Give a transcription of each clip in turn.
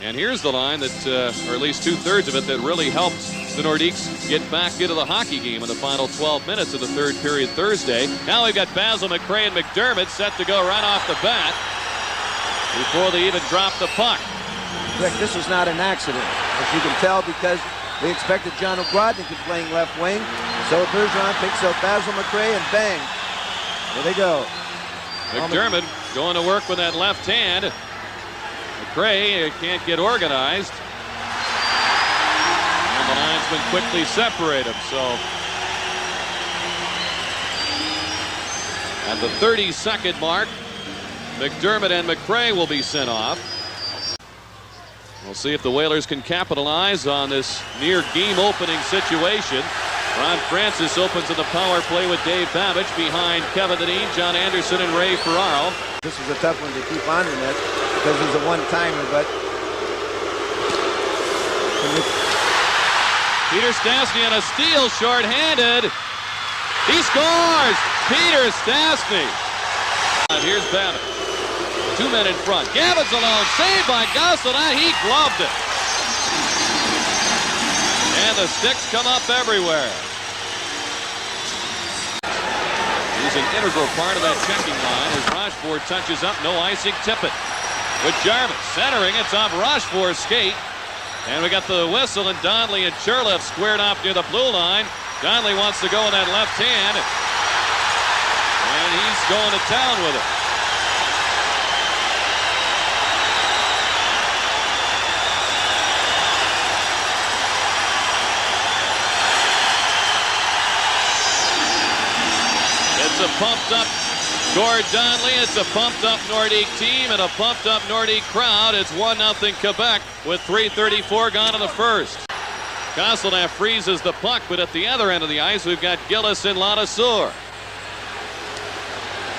And here's the line that, or at least 2/3 of it, that really helped the Nordiques get back into the hockey game in the final 12 minutes of the third period Thursday. Now we've got Basil, McRae, and McDermott set to go right off the bat before they even drop the puck. Rick, this was not an accident, as you can tell, because they expected John O'Grodnick to be playing left wing. So Bergeron picks up Basil McRae, and bang, there they go. McDermott going to work with that left hand. McRae can't get organized. And the linesmen quickly separate him. So at the 30-second mark, McDermott and McRae will be sent off. We'll see if the Whalers can capitalize on this near game-opening situation. Ron Francis opens in the power play with Dave Babbage behind Kevin Dineen, John Anderson, and Ray Ferraro. This was a tough one to keep on the net because it was a one-timer, but Peter Stastny on a steal, short-handed. He scores! Peter Stastny. And here's Babbage. 2 men in front. Gavin's alone. Saved by Gosselin. He gloved it. And the sticks come up everywhere. He's an integral part of that checking line as Rochefort touches up. No icing. Tippett with Jarvis centering. It's off Rochefort's skate. And we got the whistle, and Donnelly and Cherleff squared off near the blue line. Donnelly wants to go in that left hand. And he's going to town with it. It's a pumped-up Gord Donnelly. It's a pumped-up Nordique team and a pumped-up Nordique crowd. It's 1-0 Quebec with 3:34 gone in the first. Gosselin freezes the puck, but at the other end of the ice, we've got Gillis and Ladouceur.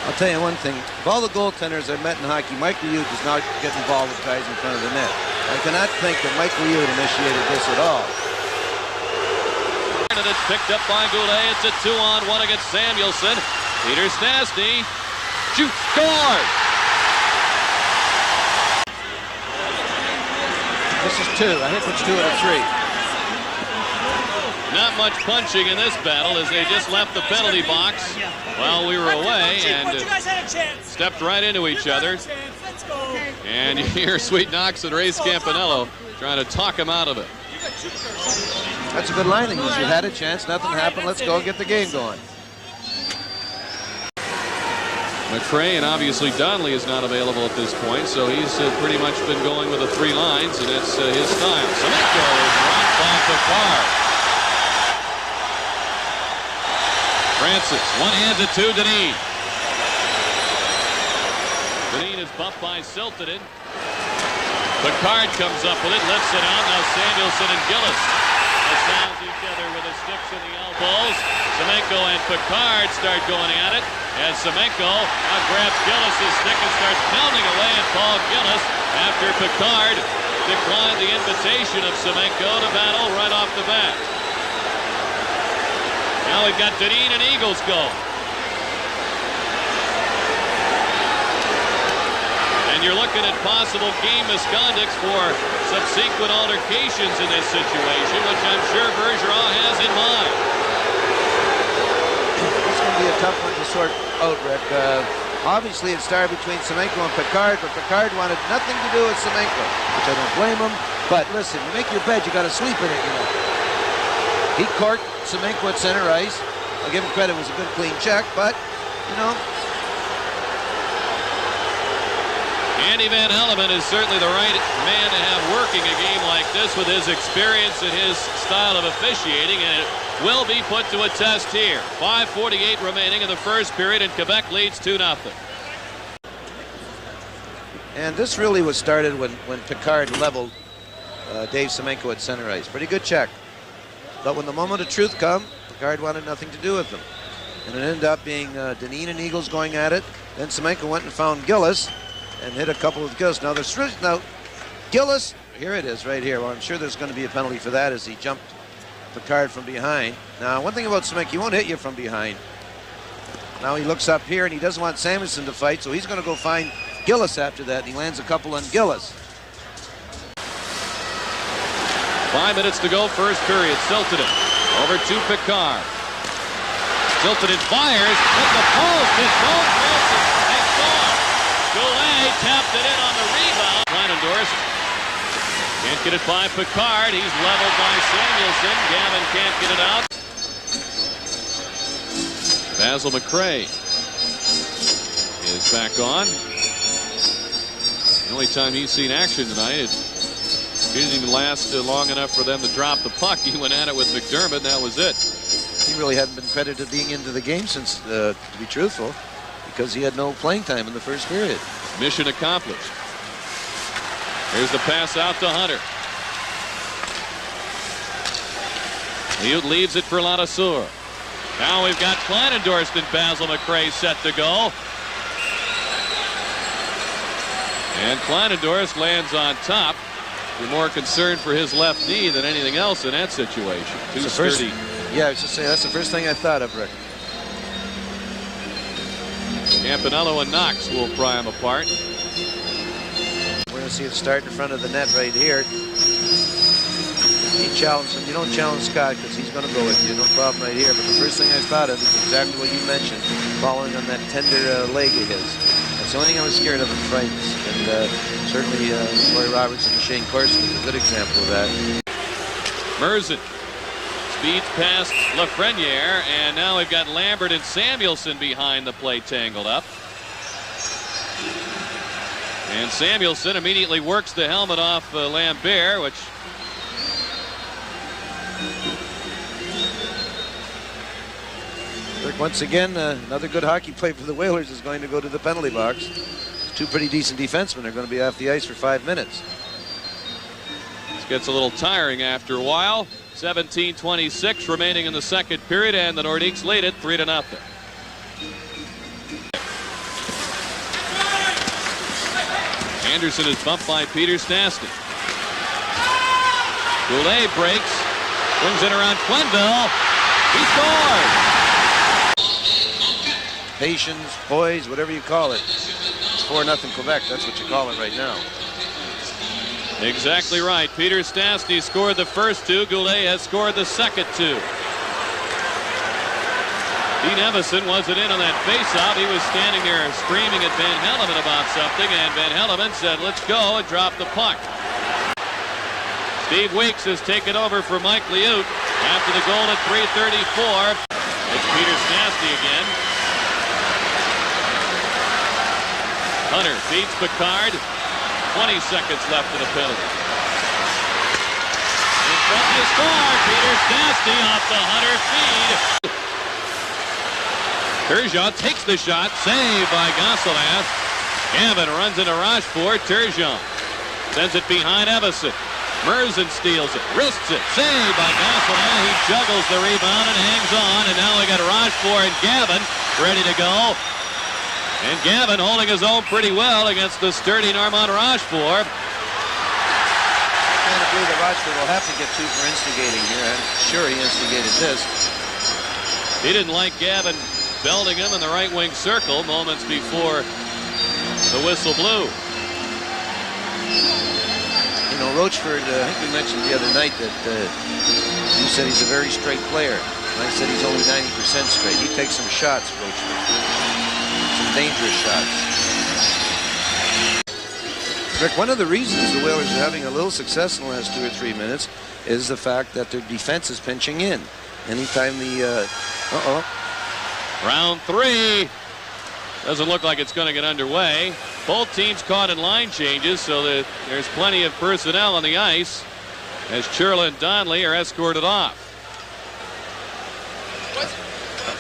I'll tell you one thing. Of all the goaltenders I've met in hockey, Mike Liut does not get involved with guys in front of the net. I cannot think that Mike Liut initiated this at all. And it's picked up by Goulet. It's a 2-on-1 against Samuelson. Peter Stastny shoots, scores! This is 2. I think it's 2 out of 3. Not much punching in this battle as they just left the penalty box while we were away and stepped right into each other. And you hear Sweet Knox and Ray Scampanello trying to talk him out of it. That's a good line. You had a chance, nothing happened. Let's go and get the game going. McRae and obviously Donnelly is not available at this point, so he's pretty much been going with the 3 lines, and it's his style. Semenko is rocked by Picard. Francis, one hands it to Dineen. Dineen is bumped by Siltanen. Picard comes up with it, lifts it out. Now Samuelson and Gillis sounds each other with the sticks and the elbows. Semenko and Picard start going at it as Semenko now grabs Gillis' stick and starts pounding away at Paul Gillis after Picard declined the invitation of Semenko to battle right off the bat. Now we've got Dineen and Eagles go. And you're looking at possible game misconducts for subsequent altercations in this situation, which I'm sure Bergeron has in mind. This is going to be a tough one to sort out, Rick. Obviously, it started between Semenko and Picard, but Picard wanted nothing to do with Semenko, which I don't blame him. But listen, you make your bed, you got to sleep in it, you know. He corked Semenko at center ice. I'll give him credit, it was a good, clean check, but, you know. Andy Van Helleman is certainly the right man to have working a game like this with his experience and his style of officiating, and it will be put to a test here. 5:48 remaining in the first period, and Quebec leads 2-0. And this really was started when Picard leveled Dave Semenko at center ice. Pretty good check. But when the moment of truth come, Picard wanted nothing to do with them. And it ended up being Dineen and Eagles going at it. Then Semenko went and found Gillis and hit a couple of Gillis. Now, Gillis, here it is right here. Well, I'm sure there's going to be a penalty for that as he jumped Picard from behind. Now, one thing about Semenko, he won't hit you from behind. Now he looks up here and he doesn't want Samuelson to fight, so he's going to go find Gillis after that. And he lands a couple on Gillis. 5 minutes to go, first period. Siltanen over to Picard. Siltanen fires at the post. It's both misses. They score. Goulet tapped it in on the rebound. Kleinendorf can't get it by Picard. He's leveled by Samuelson. Gavin can't get it out. Basil McRae is back on. The only time he's seen action tonight, it didn't even last long enough for them to drop the puck. He went at it with McDermott, and that was it. He really hadn't been credited being into the game since, to be truthful, because he had no playing time in the first period. Mission accomplished. Here's the pass out to Hunter. Liut leaves it for Ladouceur. Now we've got Kleinendorf and Basil McRae set to go. And Kleinendorf lands on top. You're more concerned for his left knee than anything else in that situation. Too sturdy. Yeah, I was just saying, that's the first thing I thought of, Rick. Campanello and Knox will pry him apart. We're going to see it start in front of the net right here. He challenged him. You don't challenge Scott because he's going to go with you. No problem right here. But the first thing I thought of is exactly what you mentioned, following on that tender leg of his. That's the only thing I was scared of in fights. And certainly Roy Robertson and Shane Corson is a good example of that. Merzen speeds past Lafreniere, and now we've got Lambert and Samuelson behind the plate tangled up. And Samuelson immediately works the helmet off Lambert, which once again, another good hockey play for the Whalers is going to go to the penalty box. Two pretty decent defensemen are going to be off the ice for 5 minutes. This gets a little tiring after a while. 17:26 remaining in the second period, and the Nordiques lead it 3-0. Anderson is bumped by Peter Stastny. Goulet breaks, brings it around Quenneville. He scores! Patience, poise, whatever you call it. It's 4-0 Quebec. That's what you call it right now. Exactly right. Peter Stastny scored the first two. Goulet has scored the second two. Dean Evason wasn't in on that faceoff. He was standing there screaming at Van Helleman about something, and Van Helleman said, "Let's go," and dropped the puck. Steve Weeks has taken over for Mike Liut after the goal at 3:34. It's Peter Stastny again. Hunter beats Picard. 20 seconds left in the penalty. In front to score. Peter Stastny off the Hunter feed. Turgeon takes the shot. Saved by Gosselin. Gavin runs into Rochefort. Turgeon sends it behind Evason. Merzen steals it. Wrists it. Saved by Gosselin. He juggles the rebound and hangs on. And now we got Rochefort and Gavin ready to go. And Gavin holding his own pretty well against the sturdy Normand Rochefort. I can't agree that Rochefort will have to get two for instigating here. I'm sure he instigated this. He didn't like Gavin belting him in the right wing circle moments before the whistle blew. You know, Rochefort, I think we mentioned the other night that you said he's a very straight player. And I said he's only 90% straight. He takes some shots, Rochefort. Dangerous shots. Rick, one of the reasons the Whalers are having a little success in the last 2 or 3 minutes is the fact that their defense is pinching in. Anytime the Round 3 doesn't look like it's going to get underway. Both teams caught in line changes, so that there's plenty of personnel on the ice as Churla and Donnelly are escorted off.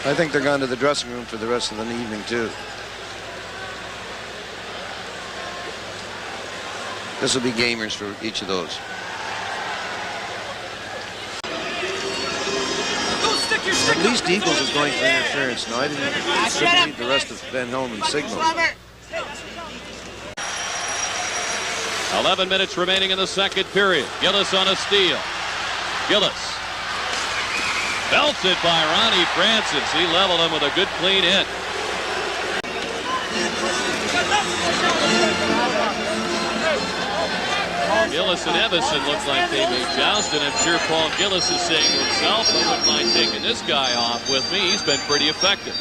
I think they're gone to the dressing room for the rest of the evening too. This will be gamers for each of those. At least Eagles is going for interference. No, I didn't read the rest of Van Helleman's signal. 11 minutes remaining in the second period. Gillis on a steal. Gillis belted by Ronnie Francis. He leveled him with a good clean hit. Gillis and Evason look like they may joust, and I'm sure Paul Gillis is saying to himself, I wouldn't mind taking this guy off with me. He's been pretty effective.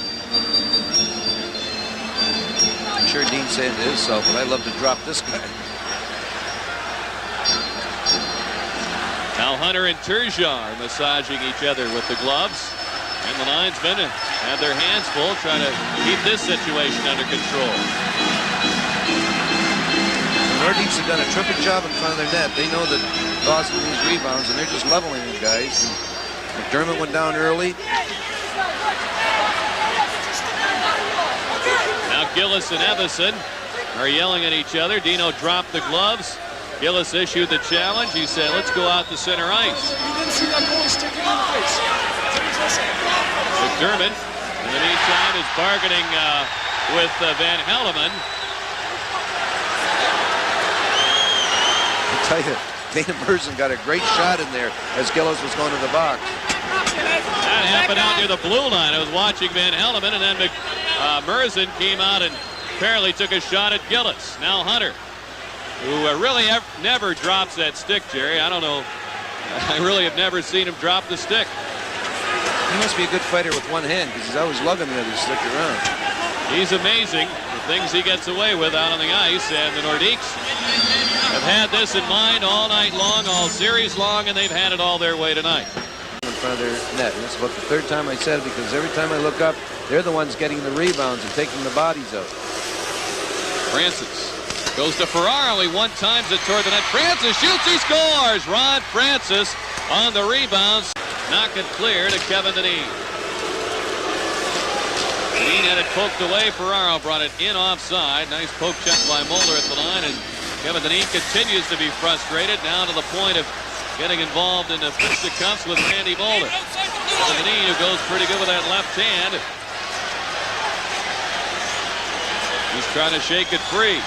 I'm sure Dean's saying to himself, but I'd love to drop this guy. Now Hunter and Turgeon are massaging each other with the gloves. And the linesmen have their hands full trying to keep this situation under control. The Nordiques have done a terrific job in front of their net. They know that causing these rebounds, and they're just leveling them, guys. And McDermott went down early. Now Gillis and Evason are yelling at each other. Dino dropped the gloves. Gillis issued the challenge. He said, let's go out to center ice. McDermott, in the meantime, is bargaining with Van Helleman. I tell you, Dana Merzen got a great shot in there as Gillis was going to the box. That happened out near the blue line. I was watching Van Helleman, and then Merzen came out and apparently took a shot at Gillis. Now Hunter, who really never drops that stick, Jerry. I don't know. I really have never seen him drop the stick. He must be a good fighter with one hand because he's always lugging the other stick around. He's amazing, the things he gets away with out on the ice, and the Nordiques have had this in mind all night long, all series long, and they've had it all their way tonight. In front of their net. And it's about the third time I said it because every time I look up, they're the ones getting the rebounds and taking the bodies out. Francis goes to Ferraro. He one times it toward the net. Francis shoots, he scores! Ron Francis on the rebounds. Knock it clear to Kevin Dineen. Dineen had it poked away. Ferraro brought it in offside. Nice poke check by Mulder at the line, and Kevin Dineen continues to be frustrated, now to the point of getting involved in the fisticuffs with Randy Mulder. Kevin Dineen, who goes pretty good with that left hand. He's trying to shake it free.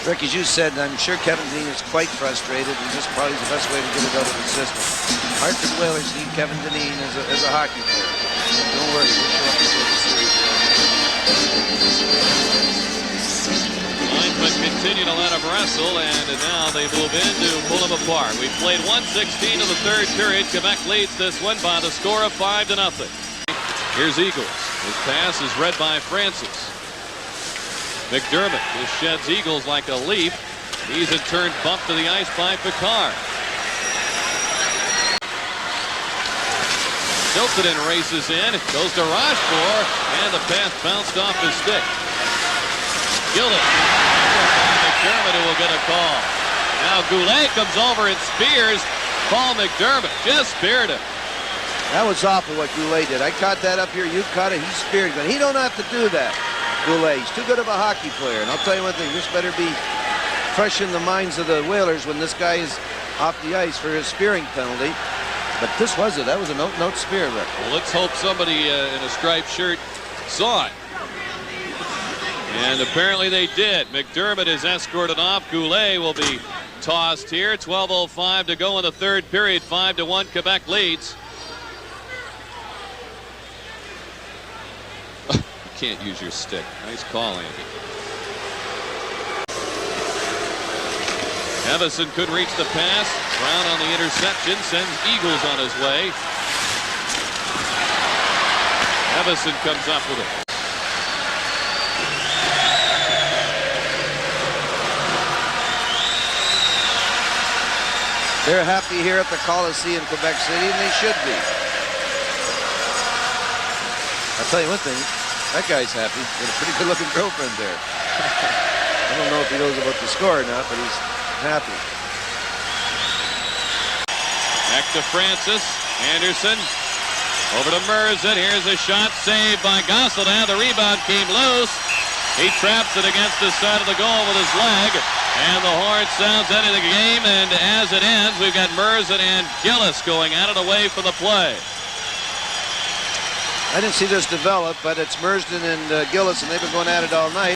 Rick, as you said, I'm sure Kevin Dineen is quite frustrated, and this probably is the best way to get it out of the system. Hartford Whalers need Kevin Dineen as a hockey player. Don't worry, we'll show up before the series. Linesmen continue to let him wrestle, and now they move in to pull him apart. We've played 1:16 of the third period. Quebec leads this one by the score of 5-0. Here's Eagles. His pass is read by Francis. McDermott just sheds Eagles like a leaf. He's in turn bumped to the ice by Picard. Silton races in, goes to Rochefort, and the pass bounced off his stick. Gillis, McDermott, who will get a call. Now Goulet comes over and spears Paul McDermott. Just speared him. That was awful what Goulet did. I caught that up here. You caught it. He speared, but he don't have to do that. Goulet, he's too good of a hockey player. And I'll tell you one thing, this better be fresh in the minds of the Whalers when this guy is off the ice for his spearing penalty. But this was it. That was a note spear, Rick. Well, let's hope somebody in a striped shirt saw it. And apparently they did. McDermott is escorted off. Goulet will be tossed here. 12:05 to go in the third period. 5-1 Quebec leads. Can't use your stick. Nice call, Andy. Evason could reach the pass. Brown on the interception sends Eagles on his way. Evason comes up with it. They're happy here at the Coliseum in Quebec City, and they should be. I'll tell you one thing. That guy's happy. Got a pretty good-looking girlfriend there. I don't know if he knows about the score or not, but he's happy. Back to Francis. Anderson. Over to Merzen. Here's a shot saved by Gossel. Now the rebound came loose. He traps it against the side of the goal with his leg. And the horn sounds ending the game. And as it ends, we've got Merzen and Gillis going at it away from the play. I didn't see this develop, but it's Mersden and Gillis, and they've been going at it all night.